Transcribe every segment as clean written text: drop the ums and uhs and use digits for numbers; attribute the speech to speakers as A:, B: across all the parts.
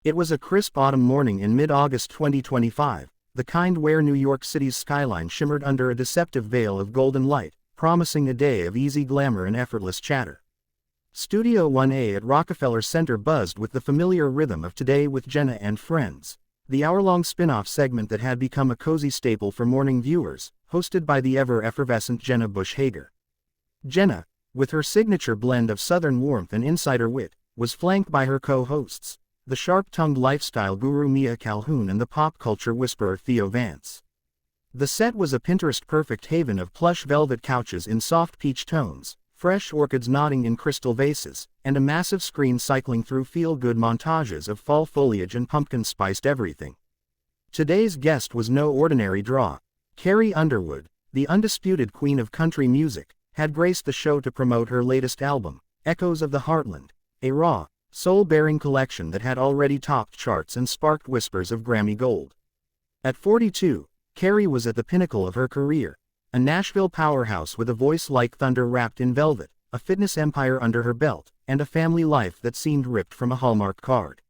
A: It was a crisp autumn morning in mid-August 2025, the kind where New York City's skyline shimmered under a deceptive veil of golden light, promising a day of easy glamour and effortless chatter. Studio 1A at Rockefeller Center buzzed with the familiar rhythm of Today with Jenna and Friends, the hour-long spin-off segment that had become a cozy staple for morning viewers, hosted by the ever-effervescent Jenna Bush Hager. Jenna, with her signature blend of southern warmth and insider wit, was flanked by her co-hosts, the sharp-tongued lifestyle guru Mia Calhoun and the pop culture whisperer Theo Vance. The set was a Pinterest-perfect haven of plush velvet couches in soft peach tones, fresh orchids nodding in crystal vases, and a massive screen cycling through feel-good montages of fall foliage and pumpkin-spiced everything. Today's guest was no ordinary draw. Carrie Underwood, the undisputed queen of country music, had graced the show to promote her latest album, Echoes of the Heartland, a raw, soul-bearing collection that had already topped charts and sparked whispers of Grammy gold. At 42, Carrie was at the pinnacle of her career, a Nashville powerhouse with a voice like thunder wrapped in velvet, a fitness empire under her belt, and a family life that seemed ripped from a Hallmark card.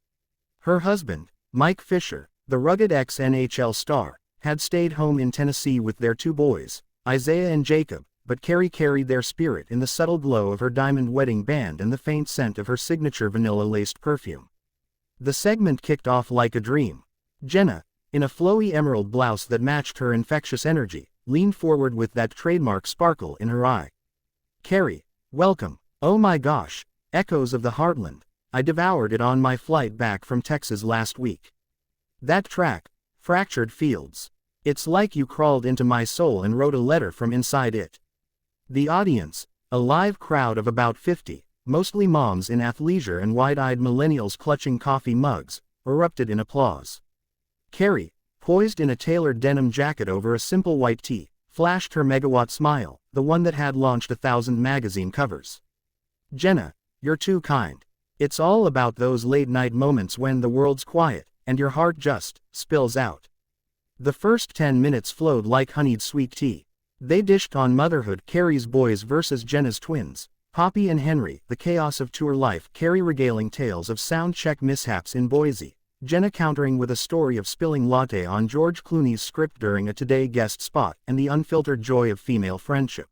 A: Her husband, Mike Fisher, the rugged ex-NHL star, had stayed home in Tennessee with their two boys, Isaiah and Jacob, but Carrie carried their spirit in the subtle glow of her diamond wedding band and the faint scent of her signature vanilla-laced perfume. The segment kicked off like a dream. Jenna, in a flowy emerald blouse that matched her infectious energy, leaned forward with that trademark sparkle in her eye. "Carrie, welcome. Oh my gosh, Echoes of the Heartland. I devoured it on my flight back from Texas last week. That track, Fractured Fields. It's like you crawled into my soul and wrote a letter from inside it." The audience, a live crowd of about 50, mostly moms in athleisure and wide-eyed millennials clutching coffee mugs, erupted in applause. Carrie, poised in a tailored denim jacket over a simple white tee, flashed her megawatt smile, the one that had launched 1,000 magazine covers. "Jenna, you're too kind. It's all about those late-night moments when the world's quiet, and your heart just spills out." The first 10 minutes flowed like honeyed sweet tea. They dished on motherhood, Carrie's boys versus Jenna's twins, Poppy and Henry, the chaos of tour life, Carrie regaling tales of sound check mishaps in Boise, Jenna countering with a story of spilling latte on George Clooney's script during a Today guest spot, and the unfiltered joy of female friendship.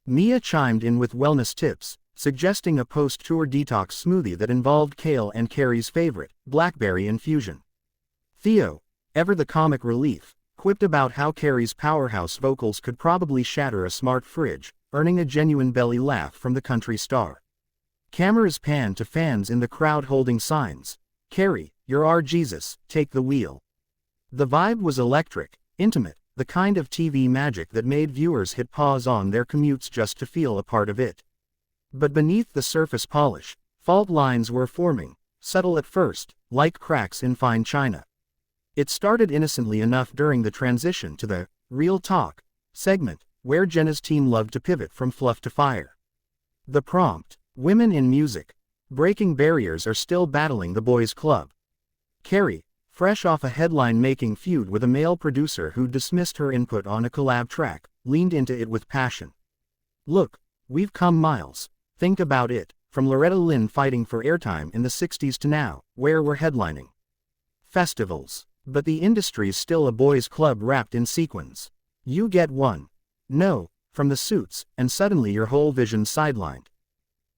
A: Mia chimed in with wellness tips, suggesting a post-tour detox smoothie that involved kale and Carrie's favorite, blackberry infusion. Theo, ever the comic relief, quipped about how Carrie's powerhouse vocals could probably shatter a smart fridge, earning a genuine belly laugh from the country star. Cameras panned to fans in the crowd holding signs, "Carrie, you're our Jesus, take the wheel." The vibe was electric, intimate, the kind of TV magic that made viewers hit pause on their commutes just to feel a part of it. But beneath the surface polish, fault lines were forming, subtle at first, like cracks in fine china. It started innocently enough during the transition to the Real Talk segment, where Jenna's team loved to pivot from fluff to fire. The prompt, "Women in Music. Breaking Barriers Are Still Battling the Boys Club." Carrie, fresh off a headline-making feud with a male producer who dismissed her input on a collab track, leaned into it with passion. "Look, we've come miles. Think about it, from Loretta Lynn fighting for airtime in the 60s to now, where we're headlining festivals. But the industry's still a boys' club wrapped in sequins. You get one. No, from the suits, and suddenly your whole vision's sidelined."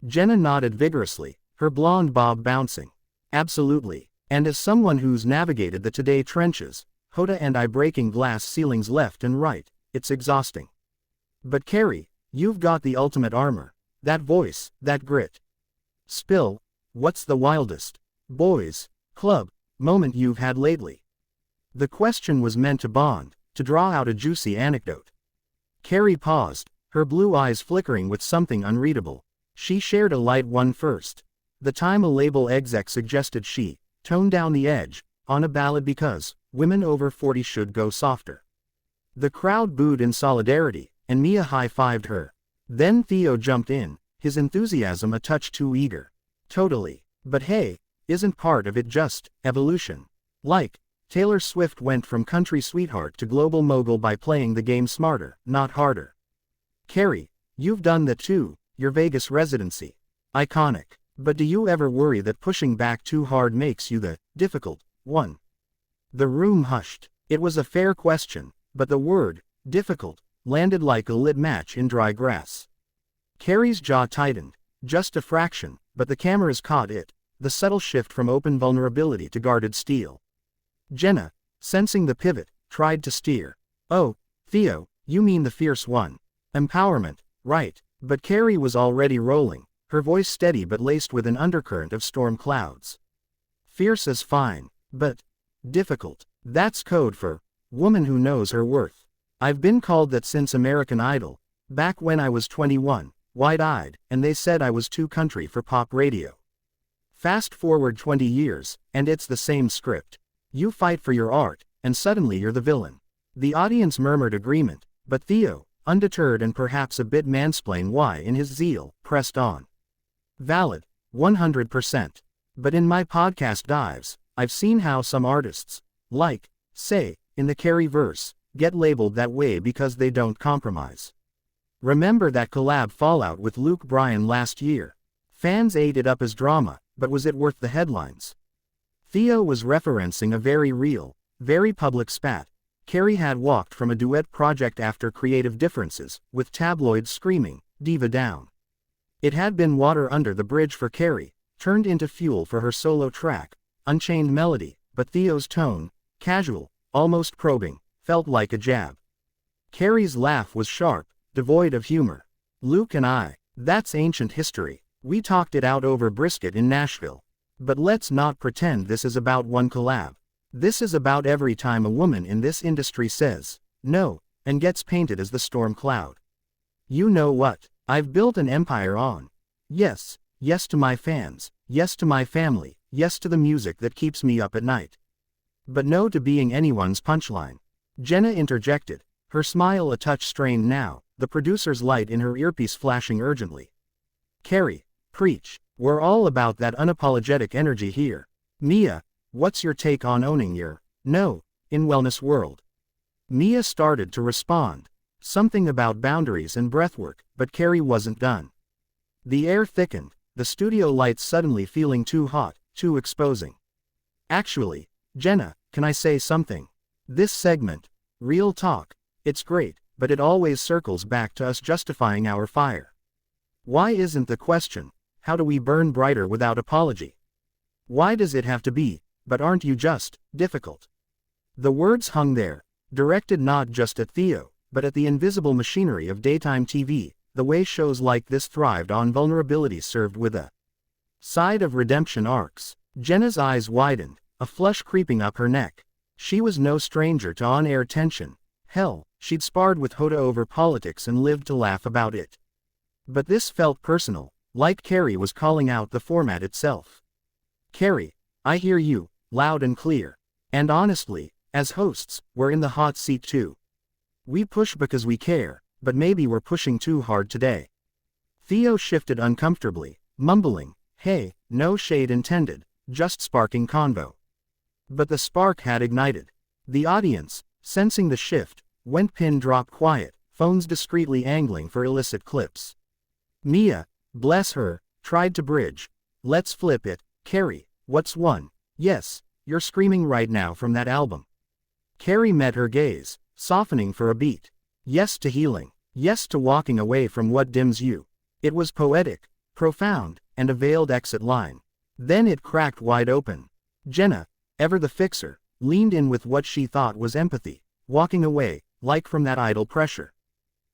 A: Jenna nodded vigorously, her blonde bob bouncing. "Absolutely. And as someone who's navigated the Today trenches, Hoda and I breaking glass ceilings left and right, it's exhausting. But Carrie, you've got the ultimate armor. That voice, that grit. Spill, what's the wildest boys' club moment you've had lately?" The question was meant to bond, to draw out a juicy anecdote. Carrie paused, her blue eyes flickering with something unreadable. She shared a light one first. The time a label exec suggested she tone down the edge on a ballad because women over 40 should go softer. The crowd booed in solidarity, and Mia high-fived her. Then Theo jumped in, his enthusiasm a touch too eager. "Totally. But hey, isn't part of it just evolution? Like, Taylor Swift went from country sweetheart to global mogul by playing the game smarter, not harder. Carrie, you've done that too, your Vegas residency. Iconic. But do you ever worry that pushing back too hard makes you the difficult one? The room hushed. It was a fair question, but the word difficult landed like a lit match in dry grass. Carrie's jaw tightened, just a fraction, but the cameras caught it, the subtle shift from open vulnerability to guarded steel. Jenna, sensing the pivot, tried to steer. Oh, Theo, you mean the fierce one. Empowerment, right, but Carrie was already rolling, her voice steady but laced with an undercurrent of storm clouds. Fierce is fine, but difficult, that's code for woman who knows her worth. I've been called that since American Idol, back when I was 21, wide-eyed, and they said I was too country for pop radio. Fast forward 20 years, and it's the same script. You fight for your art, and suddenly you're the villain. The audience murmured agreement, but Theo, undeterred and perhaps a bit mansplain why in his zeal, pressed on. Valid, 100%. But in my podcast dives, I've seen how some artists, like, say, in the Carrie verse, get labeled that way because they don't compromise. Remember that collab fallout with Luke Bryan last year? Fans ate it up as drama, but was it worth the headlines? Theo was referencing a very real, very public spat. Carrie had walked from a duet project after creative differences, with tabloids screaming, "Diva down." It had been water under the bridge for Carrie, turned into fuel for her solo track, Unchained Melody, but Theo's tone, casual, almost probing, felt like a jab. Carrie's laugh was sharp, devoid of humor. Luke and I, that's ancient history. We talked it out over brisket in Nashville. But let's not pretend this is about one collab. This is about every time a woman in this industry says, no, and gets painted as the storm cloud. You know what? I've built an empire on. Yes, yes to my fans, yes to my family, yes to the music that keeps me up at night. But no to being anyone's punchline. Jenna interjected, her smile a touch strained now, the producer's light in her earpiece flashing urgently. Carrie, preach. We're all about that unapologetic energy here. Mia, what's your take on owning your no in wellness world? Mia started to respond. Something about boundaries and breathwork, but Carrie wasn't done. The air thickened, the studio lights suddenly feeling too hot, too exposing. Actually, Jenna, can I say something? This segment, real talk, it's great, but it always circles back to us justifying our fire. Why isn't the question, how do we burn brighter without apology? Why does it have to be, but aren't you just difficult? The words hung there, directed not just at Theo, but at the invisible machinery of daytime TV, the way shows like this thrived on vulnerability served with a side of redemption arcs. Jenna's eyes widened, a flush creeping up her neck. She was no stranger to on-air tension. Hell, she'd sparred with Hoda over politics and lived to laugh about it. But this felt personal, like Carrie was calling out the format itself. Carrie, I hear you, loud and clear. And honestly, as hosts, we're in the hot seat too. We push because we care, but maybe we're pushing too hard today. Theo shifted uncomfortably, mumbling, hey, no shade intended, just sparking convo. But the spark had ignited. The audience, sensing the shift, went pin drop quiet, phones discreetly angling for illicit clips. Mia, bless her, tried to bridge. Let's flip it, Carrie, what's one? Yes, you're screaming right now from that album. Carrie met her gaze, softening for a beat. Yes to healing. Yes to walking away from what dims you. It was poetic, profound, and a veiled exit line. Then it cracked wide open. Jenna, ever the fixer, leaned in with what she thought was empathy, walking away, like from that idle pressure.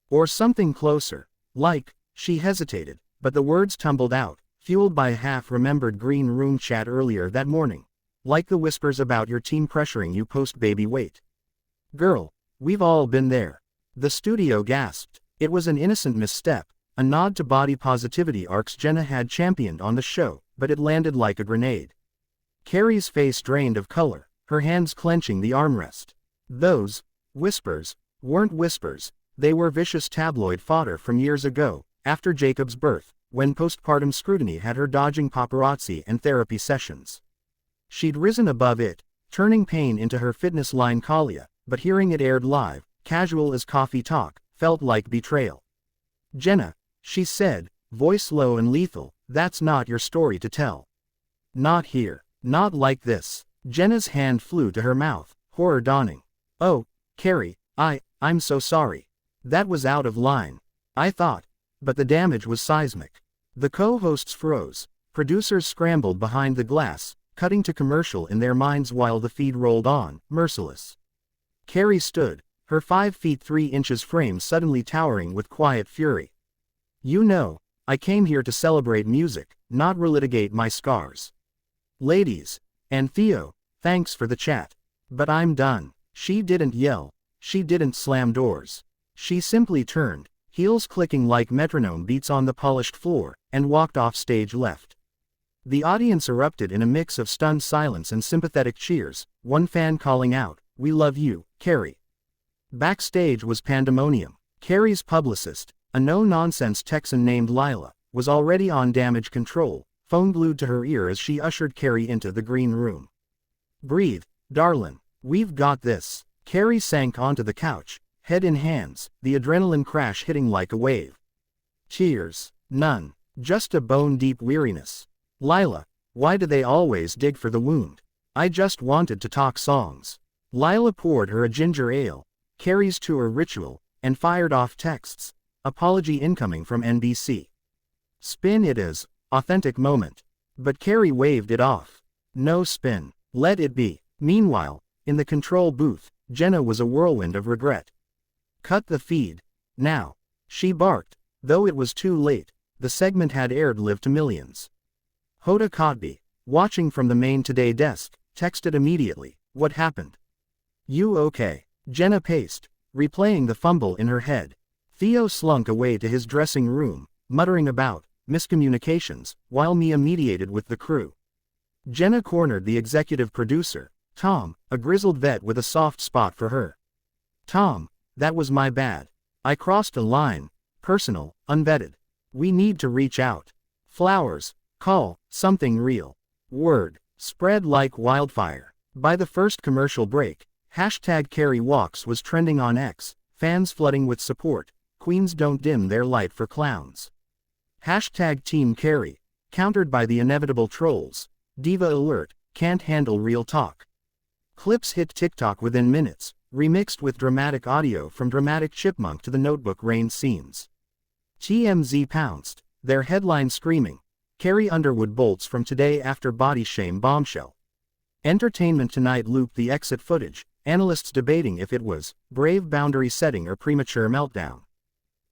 A: Or something closer, like, she hesitated, but the words tumbled out, fueled by a half-remembered green room chat earlier that morning. Like the whispers about your team pressuring you post-baby weight. Girl, we've all been there. The studio gasped. It was an innocent misstep, a nod to body positivity arcs Jenna had championed on the show, but it landed like a grenade. Carrie's face drained of color, her hands clenching the armrest. Those whispers weren't whispers, they were vicious tabloid fodder from years ago, after Jacob's birth, when postpartum scrutiny had her dodging paparazzi and therapy sessions. She'd risen above it, turning pain into her fitness line Kalia, but hearing it aired live, casual as coffee talk, felt like betrayal. Jenna, she said, voice low and lethal, That's not your story to tell. Not here. Not like this. Jenna's hand flew to her mouth, horror dawning. Oh, Carrie, I'm so sorry. That was out of line. I thought. But the damage was seismic. The co-hosts froze. Producers scrambled behind the glass, cutting to commercial in their minds while the feed rolled on, merciless. Carrie stood, her 5 feet 3 inches frame suddenly towering with quiet fury. You know, I came here to celebrate music, not relitigate my scars. Ladies, and Theo, thanks for the chat. But I'm done. She didn't yell. She didn't slam doors. She simply turned, heels clicking like metronome beats on the polished floor, and walked off stage left. The audience erupted in a mix of stunned silence and sympathetic cheers, one fan calling out, "We love you, Carrie." Backstage was pandemonium. Carrie's publicist, a no-nonsense Texan named Lila, was already on damage control, phone glued to her ear as she ushered Carrie into the green room. "Breathe, darlin'. We've got this." Carrie sank onto the couch, head in hands, the adrenaline crash hitting like a wave. Tears. None. Just a bone-deep weariness. "Lila, why do they always dig for the wound? I just wanted to talk songs." Lila poured her a ginger ale, Carrie's tour ritual, and fired off texts. Apology incoming from NBC. Spin it as authentic moment. But Carrie waved it off. No spin. Let it be. Meanwhile, in the control booth, Jenna was a whirlwind of regret. Cut the feed. Now. She barked, though it was too late. The segment had aired live to millions. Hoda Kotb, watching from the main Today desk, texted immediately, "What happened? You okay?" Jenna paced, replaying the fumble in her head. Theo slunk away to his dressing room, muttering about miscommunications, while Mia mediated with the crew. Jenna cornered the executive producer, Tom, a grizzled vet with a soft spot for her. "Tom, that was my bad. I crossed a line. Personal, unvetted. We need to reach out. Flowers, call, something real. Word, spread like wildfire." By the first commercial break, #CarrieWalks was trending on X, fans flooding with support. Queens don't dim their light for clowns. #Team Carrie, countered by the inevitable trolls. Diva alert, can't handle real talk. Clips hit TikTok within minutes, remixed with dramatic audio from Dramatic Chipmunk to the Notebook rain scenes. TMZ pounced, their headline screaming, "Carrie Underwood bolts from Today after body shame bombshell." Entertainment Tonight looped the exit footage, analysts debating if it was brave boundary setting or premature meltdown.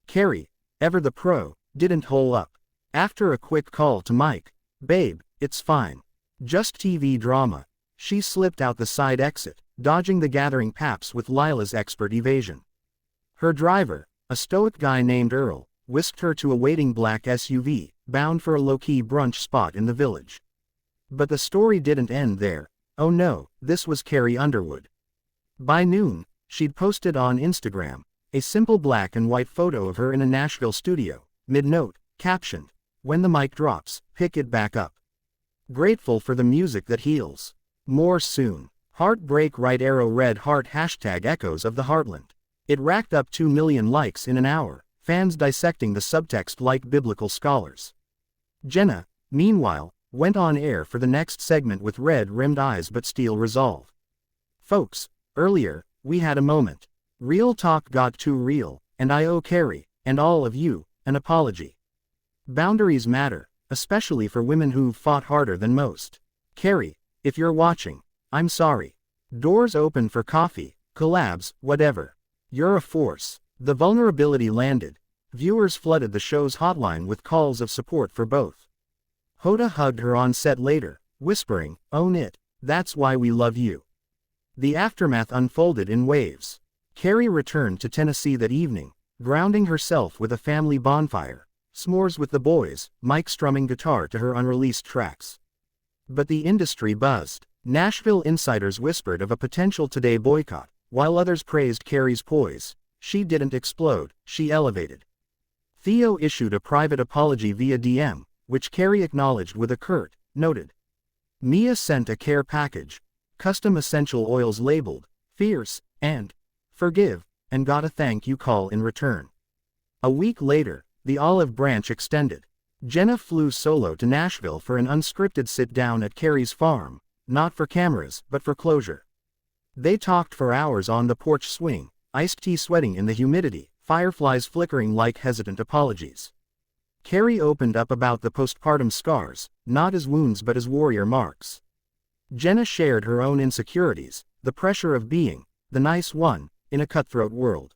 A: Carrie, ever the pro, didn't hole up. After a quick call to Mike, "Babe, it's fine. Just TV drama," she slipped out the side exit, dodging the gathering paps with Lila's expert evasion. Her driver, a stoic guy named Earl, whisked her to a waiting black SUV, bound for a low-key brunch spot in the village. But the story didn't end there. Oh no, this was Carrie Underwood. By noon, she'd posted on Instagram a simple black and white photo of her in a Nashville studio, mid-note, captioned, "When the mic drops, pick it back up. Grateful for the music that heals. More soon." Heartbreak right arrow red heart #echoes of the Heartland. It racked up 2 million likes in an hour, fans dissecting the subtext like biblical scholars. Jenna, meanwhile, went on air for the next segment with red-rimmed eyes but steel resolve. "Folks, earlier, we had a moment. Real talk got too real, and I owe Carrie, and all of you, an apology. Boundaries matter, especially for women who've fought harder than most. Carrie, if you're watching, I'm sorry. Doors open for coffee, collabs, whatever. You're a force." The vulnerability landed. Viewers flooded the show's hotline with calls of support for both. Hoda hugged her on set later, whispering, "Own it, that's why we love you." The aftermath unfolded in waves. Carrie returned to Tennessee that evening, grounding herself with a family bonfire, s'mores with the boys, Mike strumming guitar to her unreleased tracks. But the industry buzzed. Nashville insiders whispered of a potential Today boycott, while others praised Carrie's poise. She didn't explode, she elevated. Theo issued a private apology via DM, which Carrie acknowledged with a curt, noted. Mia sent a care package, custom essential oils labeled, "Fierce," and "Forgive," and got a thank you call in return. A week later, the olive branch extended. Jenna flew solo to Nashville for an unscripted sit-down at Carrie's farm, not for cameras but for closure. They talked for hours on the porch swing, iced tea sweating in the humidity, fireflies flickering like hesitant apologies. Carrie opened up about the postpartum scars, not as wounds but as warrior marks. Jenna shared her own insecurities, the pressure of being the nice one in a cutthroat world.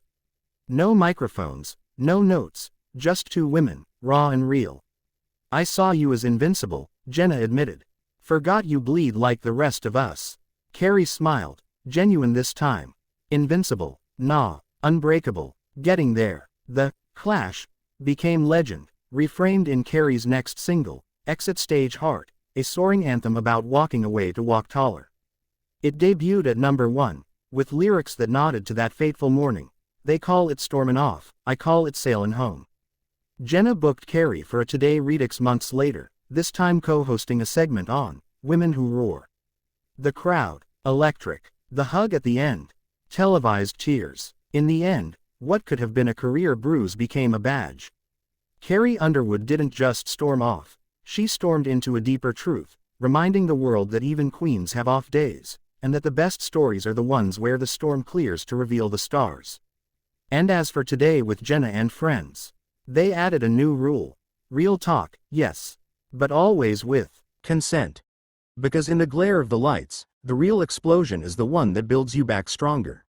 A: No microphones, no notes, just two women, raw and real. "I saw you as invincible," Jenna admitted. "Forgot you bleed like the rest of us." Carrie smiled, genuine this time. Invincible, nah, unbreakable, getting there. The clash became legend, reframed in Carrie's next single, Exit Stage Heart, a soaring anthem about walking away to walk taller. It debuted at #1, with lyrics that nodded to that fateful morning. "They call it stormin' off, I call it sailin' home." Jenna booked Carrie for a Today Redux months later, this time co-hosting a segment on Women Who Roar. The crowd, electric. The hug at the end, televised tears. In the end, what could have been a career bruise became a badge. Carrie Underwood didn't just storm off, she stormed into a deeper truth, reminding the world that even queens have off days, and that the best stories are the ones where the storm clears to reveal the stars. And as for Today with Jenna and friends, they added a new rule. Real talk, yes. But always with consent. Because in the glare of the lights, the real explosion is the one that builds you back stronger.